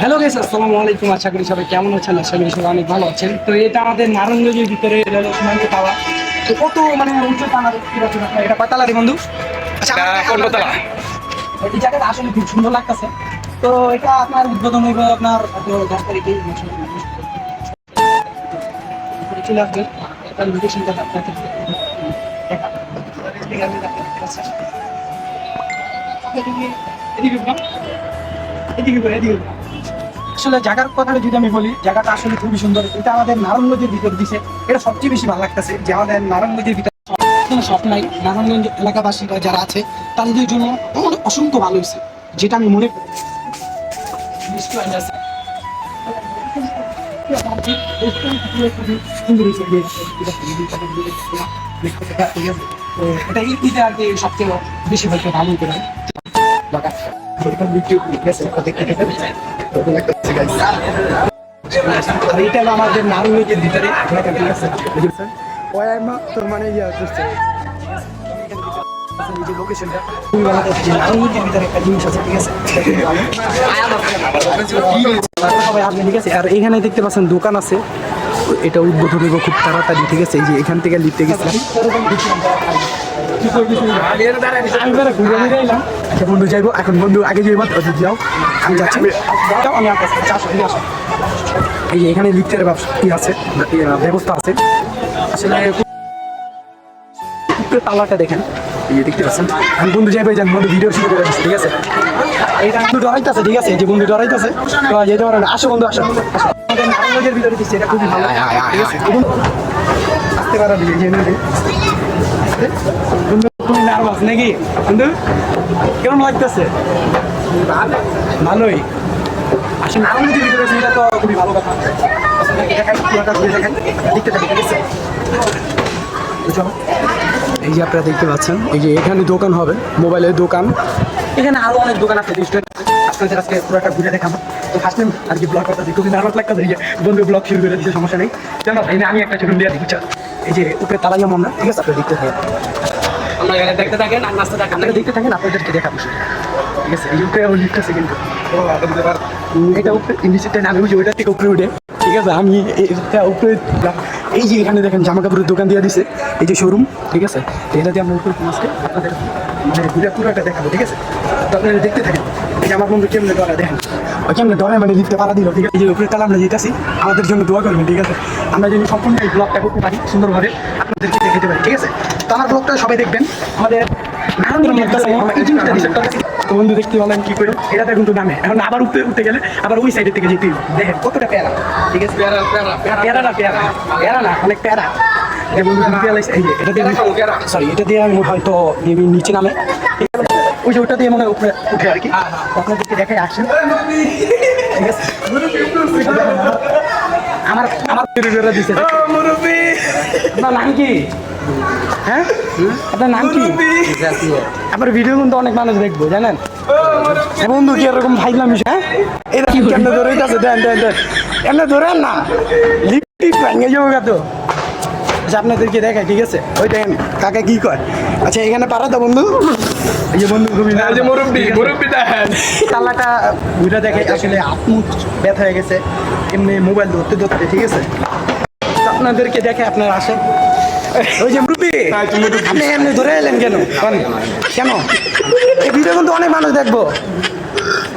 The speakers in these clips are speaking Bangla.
হ্যালো গাইস, আসসালামু আলাইকুম। আশা করি সবাই কেমন আছেন? আশা করি সবাই অনেক ভালো আছেন। তো এটা আমাদের নারায়ণগঞ্জের ভিতরে সীমান্ত টাওয়ার। তো কত মানে উচ্চতা আমাদের কি রকম আপনার এটা কয়তলা রে বন্ধু? আচ্ছা, কোন তলা? এই জায়গাটা আসলে খুব সুন্দর লাগতেছে। তো এটা আপনার উদ্বোধন হইব আপনার 10 তারিখে চলে আসবেন। এটা লোকেশনটা আপনাকে দেখা আসলে জায়গার কথাটা যদি আমি বলি, জায়গাটা আসলে খুবই সুন্দর। এটা আমাদের নারায়ণগঞ্জের ভিতর দিছে। এটা সবচেয়ে বেশি ভালো লাগতেছে যে আমাদের নারায়ণগঞ্জের ভিতরে কোনো শখ নাই। নারায়ণগঞ্জ এলাকাবাসী বা যারা আছে তাদের জন্য অসংখ্য ভালো হয়েছে, যেটা আমি মনে করি। এটা ঈদে আর কি সবচেয়ে বেশি হয়তো ভালো করে আর এটা হলো আমাদের নারায়ণগঞ্জের ভিতরে তোর মানে লোকেশনটা নারায়ণগঞ্জের ভিতরে একটা জিনিস আছে, ঠিক আছে? সবাই আসবেন, ঠিক আছে? আর এখানে দেখতে পাচ্ছেন দোকান আছে, এটা উদ্বোধন হইব খুব তাড়াতাড়ি, ঠিক আছে? এই যে এখান থেকে লিফটে গেছিলাম। আচ্ছা বন্ধু যাইবো এখন, বন্ধু আগে যাইব, যাও আমি যাচ্ছি, আমি এই যে এখানে লিফটের আছে, ব্যবস্থা আছে। আসলে তালাটা দেখেন, এই যে দেখতে পাচ্ছেন। আমি বন্ধু যাইবো, যান বন্ধু ভিডিও শুরু করে দিচ্ছি, ঠিক আছে? এইটা বন্ধু ডরাইতেছে, ঠিক আছে? এই যে বন্ধু ডরাইতেছে, তো যেতে পারেন। আসো বন্ধু, আসো। আমাদের নারায়ণগঞ্জের ভিতরে দিচ্ছে, এটা খুবই ভালো, ঠিক আছে? আসতে পারো বন্ধু, তুমি নার্ভাস নাকি বন্ধু? কেমন লাগতেছে? ভালোই। আসলে নারায়ণগঞ্জের ভিতরে এটা তো খুবই ভালো কথা। দেখতে থাকি, ঠিক আছে? এই যে আপনারা দেখতে পাচ্ছেন, এই যে এখানে দোকান হবে, মোবাইলের দোকান। এখানে আরো অনেক দোকান আছে, আপনাদের আজকে পুরোটা ঘুরে দেখাবো। তো ফার্স্ট টাইম আর কি ব্লগ করতেছি, খুবই নার্ভাস লাগতেছে। এই যে বন্ধু ব্লগ শুরু করে দিচ্ছে, সমস্যা নেই, জানো ভাই? আমি একটা ছোট দিয়ে দিচ্ছি। এই যে উপরে তালাই আমরা, ঠিক আছে? আপনারা দেখতে থাকেন, আমরা এখানে দেখতে থাকেন আর নাচতে থাকেন, আপনারা দেখতে থাকেন, আপনাদেরকে দেখাবো, ঠিক আছে? এই উপরে লিফট আছে কিন্তু, এটা উপরে ইন্ডিসিটে নামে বুঝি, ওইটার থেকে উপরে উঠে, ঠিক আছে? আমি উপরে, এই যে এখানে দেখেন জামা কাপড়ের দোকান দিয়ে দিছে, এই যে শোরুম, ঠিক আছে? এটা দিয়ে আমরা উপরে আজকে আপনাদের মানে ঘুরে পুরোটা দেখাবো, ঠিক আছে? তো আপনারা দেখতে থাকেন। এই যে আমার বন্ধু কেমনে ধরা দেখেন, ওই কেমনে ধরে মানে লিফটে পাড়া দিল, ঠিক আছে? এই যে উপরে তালা আমরা যেতেছি, আমাদের জন্য দোয়া করবেন, ঠিক আছে? আমরা যদি সম্পূর্ণ এই ব্লগটা করতে পারি সুন্দরভাবে, আপনাদেরকে দেখাতে পারি, ঠিক আছে? তো আমার ব্লগটা সবাই দেখবেন। আমাদের তো বন্ধু দেখতে পারলেন কি করে, এটাতে কিন্তু নামে এখন আবার উঠতে গেলে আবার ওই সাইডের থেকে যেতে দেখেন কতটা প্যারা, ঠিক আছে? প্যারা না, অনেক প্যারা। এটা দিয়ে আমি হয়তো নিচে নামে, ওই যে ওটা দিয়ে মনে হয় উপরে উঠে আর কি। আপনাদেরকে দেখাই আসেন, ঠিক আছে? আমার দিচ্ছে। আপনার নাম কি? হ্যাঁ, আপনার নাম কি? আপনার ভিডিও কিন্তু অনেক মানুষ দেখবো, জানেন? বন্ধু কি এরকম ভাইলাম, হ্যাঁ? এটা কি কেন ধরে আছে? দেন এমনি ধরেন না, লিপটিপ ভেঙে যাবো তো। আচ্ছা আপনাদেরকে দেখায়, ঠিক আছে? ওই দেখেন কাকা কি কয়। আচ্ছা এখানে পারা তো বন্ধু, এই যে বন্ধু মুরব্বি দেখেন কালাটা ঘুরে দেখে, আসলে হাত মুখ ব্যথা হয়ে গেছে এমনি মোবাইল ধরতে, ঠিক আছে? আপনাদেরকে দেখে আপনারা আসেন। ওই যে মুরব্বি, আপনি এমনি ধরে এলেন কেন? কেন এই ভিডিও কিন্তু অনেক মানুষ দেখবো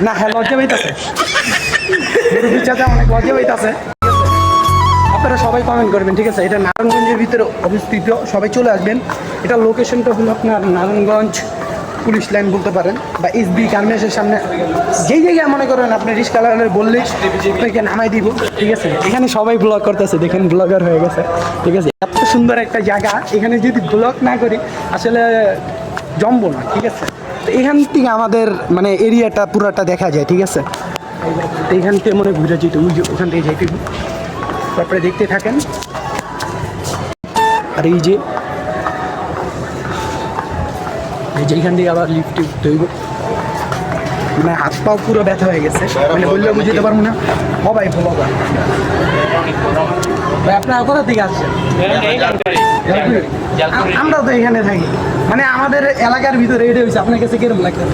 না? হ্যাঁ, লজ্জা পাইতেছে, মুরব্বি চাচা অনেক লজ্জা পাইতেছে। আপনারা সবাই কমেন্ট করবেন, ঠিক আছে? এটা নারায়ণগঞ্জের ভিতরে অবস্থিত, সবাই চলে আসবেন। এটা লোকেশনটা হলো আপনার নারায়ণগঞ্জ পুলিশ লাইন বলতে পারেন, বা এসবি গার্মেন্টসের সামনে। যেই জায়গায় মনে করেন আপনি রিস্কা বললেই আপনাকে নামাই দিব, ঠিক আছে? এখানে সবাই ব্লগ করতেছে, দেখেন ব্লগার হয়ে গেছে, ঠিক আছে? এত সুন্দর একটা জায়গা, এখানে যদি ব্লগ না করি আসলে জমবো না, ঠিক আছে? তো এখান থেকে আমাদের মানে এরিয়াটা পুরাটা দেখা যায়, ঠিক আছে? এখান থেকে মনে ঘুরে যেতে, ওখান থেকে যেতে, তারপরে দেখতে থাকেন। আর এই যে এইখান দিয়ে আবার লিফটে উঠতে হইব, মানে হাত পাও পুরো ব্যথা হয়ে গেছে, মানে বললেও বুঝতে পারবো না। ভাই আপনারা কোথা থেকে আসছেন? আমরা তো এখানে থাকি, মানে আমাদের এলাকার ভিতরে এটা হয়েছে। আপনার কাছে কিরকম লাগছে?